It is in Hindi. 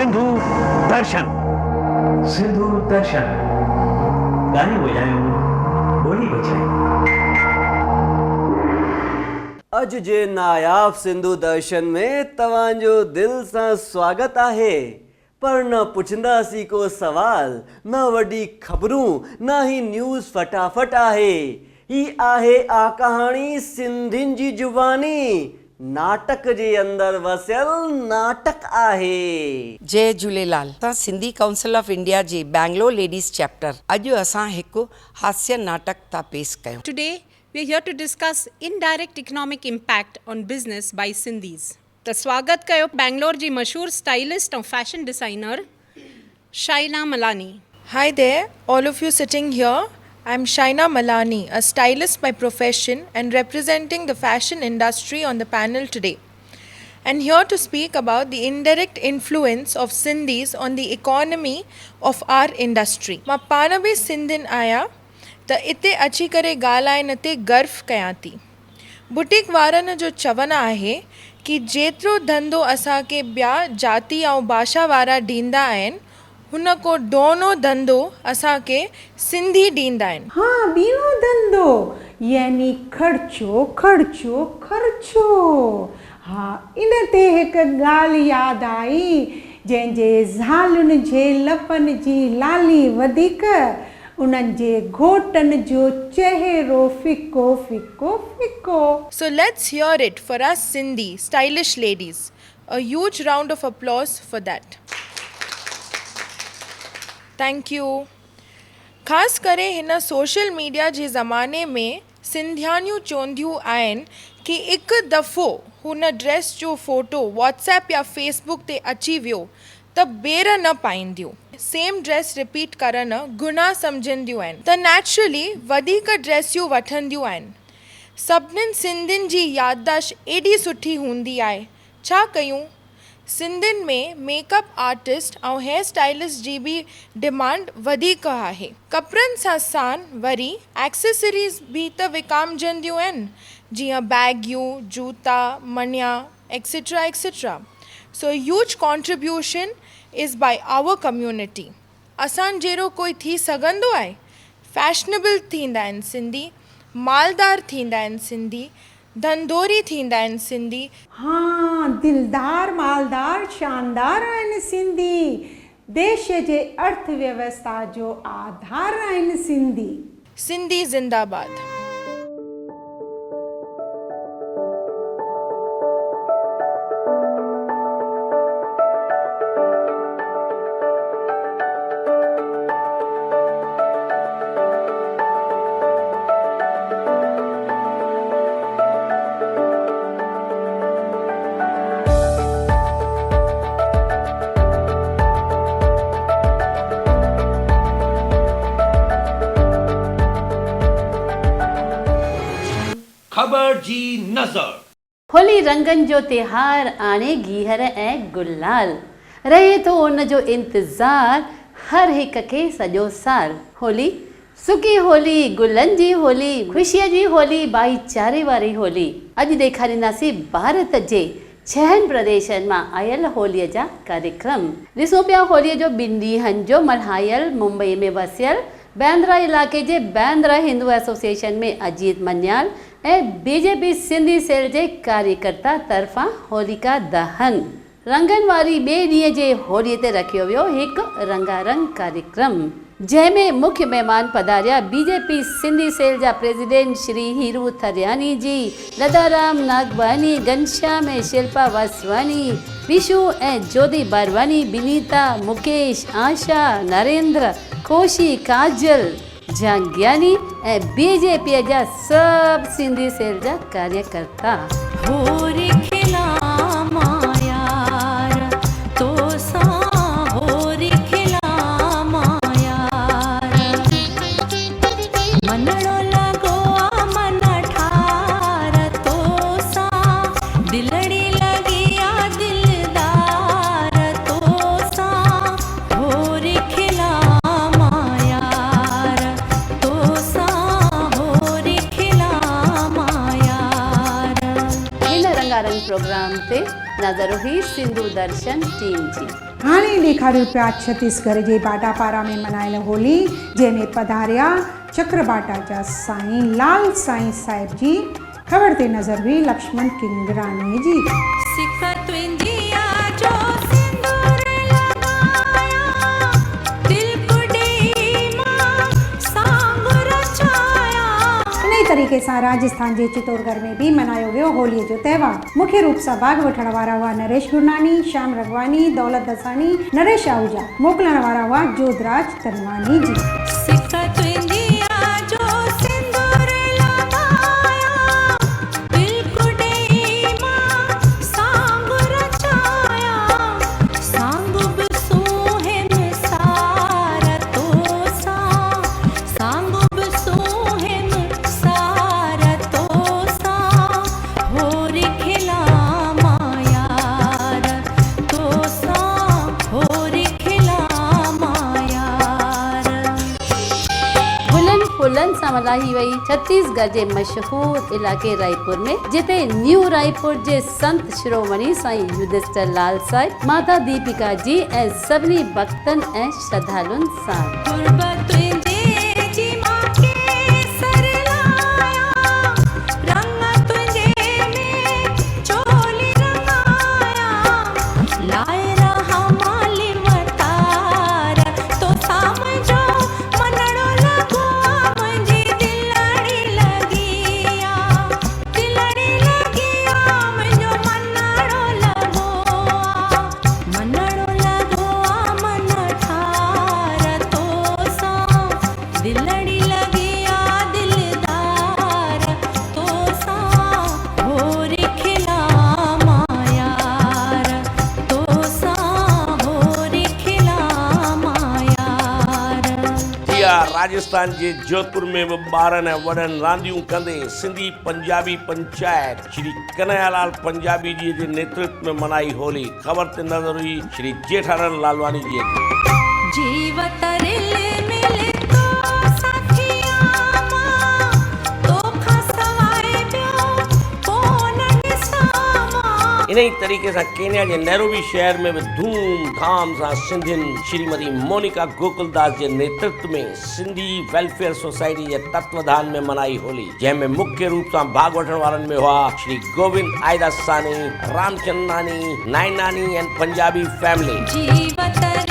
सिंधु दर्शन। सिंधु दर्शन गाने बजायूं, बोली बजाई। अज जे नायाब सिंधु दर्शन में तवांजो दिल सां स्वागत आहे। पर न पुछंदासीं को सवाल, न वॾी ख़बरूं, न ही न्यूज़ फटाफट आहे। ही आहे आ कहाणी सिंधियुनि जी जुबानी, नाटक जे अंदर वसियल नाटक आहे। जय झूलेलाल। असां सिंधी काउंसिल ऑफ इंडिया जी बैंगलोर लेडीज़ चैप्टर अॼु असां हिकु हास्य नाटक था पेश कयूं। Today, we are here to discuss indirect economic impact on business by Sindhis. त स्वागत कयो बैंगलोर जी मशहूर स्टाइलिस्ट और fashion designer Shaina Malani. Hi there, all of you sitting here. I'm Shaina Malani, a stylist by profession and representing the fashion industry on the panel today. And here to speak about the indirect influence of Sindhis on the economy of our industry. मां पाण बि सिंधियुनि आहियां त इते अची करे ॻाल्हाइण ते गर्व कयां थी। बुटीक वारनि जो चवणु आहे कि जेतिरो धंधो असांखे ॿिया जाति ऐं भाषा वारा ॾींदा आहिनि, हुन को दोनो धंधो असांखे सिंधी ॾींदा आहिनि। हाँ, ॿियो धंधो यानी ख़र्चो ख़र्चो ख़र्चो। हाँ, इन ते हिकु ॻाल्हि यादि आई, जंहिंजे ज़ालुनि जे लपनि जी लाली वधीक, उन्हनि जे घोटनि जो चहिरो फिको फिको फिको। So let's hear it for us Sindhi stylish ladies. A huge round of applause for that. Thank you. ख़ासि करे हिन सोशल मीडिया जे ज़माने में सिंधियानियूं चवंदियूं आहिनि कि हिकु दफ़ो हुन ड्रेस जो फ़ोटो व्हाट्सएप या फेसबुक ते अची वियो त ॿेर न पाईंदियूं। सेम ड्रेस रिपीट करणु गुनाह सम्झंदियूं आहिनि त नेचुरली वधीक ड्रेसियूं वठंदियूं आहिनि। सभिनीनि सिंधियुनि जी याददाश्त एॾी सुठी हूंदी आहे, छा कयूं? सिंधियुनि में मेकअप आर्टिस्ट ऐं हेयर स्टाइलिस्ट जी बि डिमांड वधीक आहे। कपिड़नि सां साण वरी एक्सेसरीज़ बि त विकामजंदियूं आहिनि, जीअं बैगियूं, जूता, मणिया etcetera etcetera. So huge contribution is by our community. असां जहिड़ो कोई थी सघंदो आहे? फैशनेबल थींदा आहिनि सिंधी, मालदार थींदा आहिनि सिंधी, धंधोरी थींदा आहिनि सिंधी। हाँ, दिलदार मालदार शानदार आहिनि सिंधी। देश जे अर्थव्यवस्था जो आधार आहिनि सिंधी। सिंधी ज़िंदाबाद। ख़बर जी नज़र। होली रंगन जो त्योहार आणे गीहर ऐं गुलाल, रहे थो उन जो इंतज़ार हर हिक खे सॼो साल। होली सुकी होली, गुलनि जी होली, ख़ुशीअ जी होली, भाईचारे वारी होली। अॼु ॾेखारींदासीं भारत जे 6 प्रदेशनि मां आयल होलीअ जा कार्यक्रम। ॾिसो पिया होलीअ जो 2 ॾींहनि जो मल्हायल मुंबई में वसियल बांद्रा इलाइक़े जे बांद्रा हिंदू एसोसिएशन में अजीत मन्याल ऐं बीजेपी सिंधी सेल जे कार्यकर्ता तरफ़ां होलिका दहन रंगनि वारी ॿिए ॾींहं जे होलीअ ते रखियो वियो हिकु रंगारंग कार्यक्रम, जंहिंमें मुख्य महिमान पधारिया बीजेपी सिंधी सेल जा प्रेसिडेंट श्री हीरू थरियानी जी, लदाराम नागवानी, घनश्याम ऐं शिल्पा वासवानी, विशु ऐं ज्योति बारवानी, बिनीता, मुकेश, आशा, नरेंद्र, खोशी, काजल, जांगियानी ऐं बीजेपी जा सभु सिंधी सेल जा कार्यकर्ता। नज़र हुई सिंधु दर्शन टीम जी। हाणे ॾेखारियो पिया छत्तीसगढ़ जे बाटापारा में मनायल होली, जंहिंमें पधारिया चक्रबाटा जा साईं लाल साईं साहिब जी। ख़बर ते नज़र हुई लक्ष्मण किंगरानी जी। तरीक़े सां राजस्थान जे चित्तौड़गढ़ में भी मनायो वियो होलीअ जो त्योहार। मुख्य रूप सां भाग वठण वारा हुआ नरेश गुरनानी, श्याम रघवानी, दौलत दसानी, नरेश आहूजा। मोकिलण वारा हुआ जोधराज तनवानी जी। फुलन सां मल्हाई वई छत्तीसगढ़ जे मशहूर इलाके रायपुर में, जिते न्यू रायपुर जे संत शिरोमणी साईं युधिष्ठिर लाल साहिब, माता दीपिका जी ऐं सभिनी भक्तनि ऐं श्रद्धालुनि सां। राजस्थान जे जोधपुर में भी ॿारनि ऐं वॾनि रांदियूं कंदे सिंधी पंजाबी पंचायत श्री कन्हैयालाल पंजाबी जी के नेतृत्व में मनाई होली। खबर ते नजर हुई श्री जेठालाल लालवानी जी। इन्हीं तरीके से केन्या के नैरोबी शहर में भी धूमधाम से सिंधियुनि श्रीमती मोनिका गोकुलदास के नेतृत्व में सिंधी वेलफेयर सोसाइटी के तत्वाधान में मनाई होली, जैमें मुख्य रूप से भाग वठण वारनि में हुआ श्री गोविंद आयदासानी, रामचंदानी, नायनानी एंड पंजाबी फैमिली।